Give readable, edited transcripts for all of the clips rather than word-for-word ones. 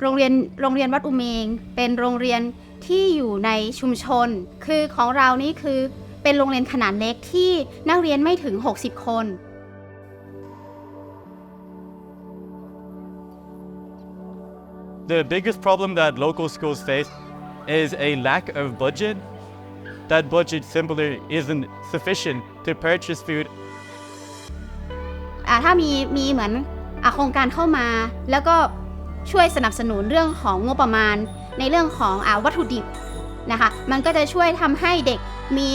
โรงเรียนวัดอุเมงเป็นโรงเรียนที่อยู่ในชุมชนคือของเรานี่คือเป็นโรงเรียนขนาดเล็กที่นักเรียนไม่ถึง60คนThe biggest problem that local schools face is a lack of budget. That budget simply isn't sufficient to purchase food. ถ้ามีเหมือนโครงการเข้ามาแล้วก็ช่วยสนับสนุนเรื่องของงบประมาณในเรื่องของวัตถุดิบนะคะมันก็จะช่วยทำให้เด็กมี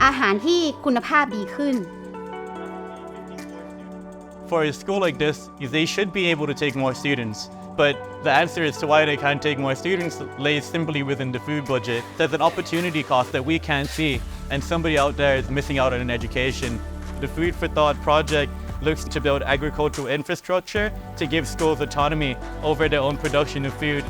อาหารที่คุณภาพดีขึ้น For a school like this, they should be able to take more students. But the answer as to why they can't take more students lays simply within the food budget. There's an opportunity cost that we can't see, and somebody out there is missing out on an education. The Food for Thought project looks to build agricultural infrastructure to give schools autonomy over their own production of food.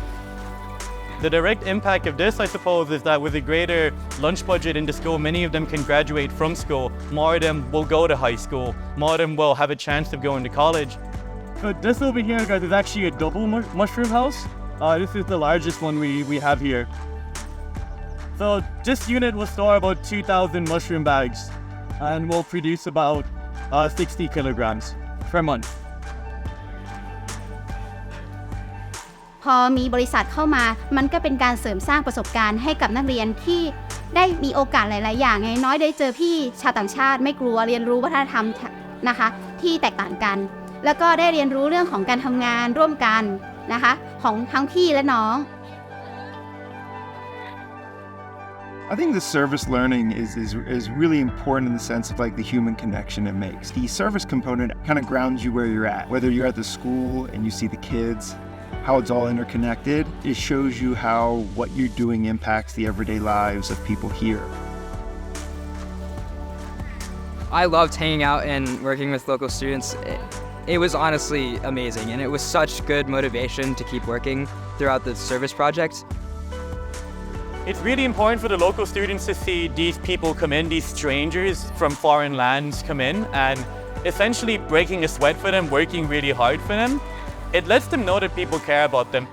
The direct impact of this, I suppose, is that with a greater lunch budget in the school, many of them can graduate from school. More of them will go to high school. More of them will have a chance of going to college. So this over here, guys, is actually a double mushroom house. This is the largest one we have here. So this unit will store about 2,000 mushroom bags and will produce about 60 kilograms per month. พอมีบริษัทเข้ามามันก็เป็นการเสริมสร้างประสบการณ์ให้กับนักเรียนที่ได้มีโอกาสหลายๆอย่างไงน้อยได้เจอพี่ชาวต่างชาติไม่กลัวเรียนรู้วัฒนธรรมนะคะที่แตกต่างกันแล้วก็ได้เรียนรู้เรื่องของการทำงานร่วมกันนะคะของทั้งพี่และน้อง I think the service learning is really important in the sense of like the human connection it makes. The service component kind of grounds you where you're at. Whether you're at the school and you see the kids, how it's all interconnected, it shows you how what you're doing impacts the everyday lives of people here. I loved hanging out and working with local students. It was honestly amazing, and it was such good motivation to keep working throughout the service project. It's really important for the local students to see these people come in, these strangers from foreign lands come in, and essentially breaking a sweat for them, working really hard for them. It lets them know that people care about them.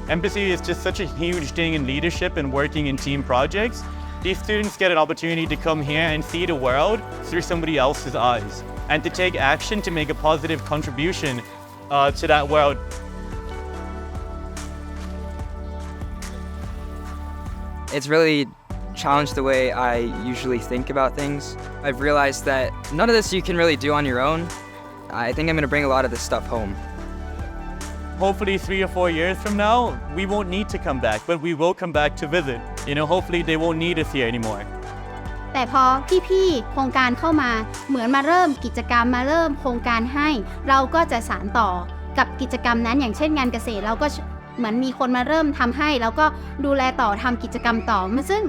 Empathy is just such a huge thing in leadership and working in team projects. These students get an opportunity to come here and see the world through somebody else's eyes and to take action to make a positive contribution to that world. It's really challenged the way I usually think about things. I've realized that none of this you can really do on your own. I think I'm going to bring a lot of this stuff home. Hopefully 3 or 4 years from now, we won't need to come back, but we will come back to visit. Hopefully they won't need us here anymore. แต่พอพี่ๆโครงการเข้ามาเหมือนมาเริ่มกิจกรรมมาเริ่มโครงการให้เราก็จะสานต่อกับกิจกรรมนั้นอย่างเช่นงานเกษตรเราก็เหมือนมีคนมาเริ่มทำให้แล้วก็ดูแลต่อทำกิจกรรมต่อซึ่ง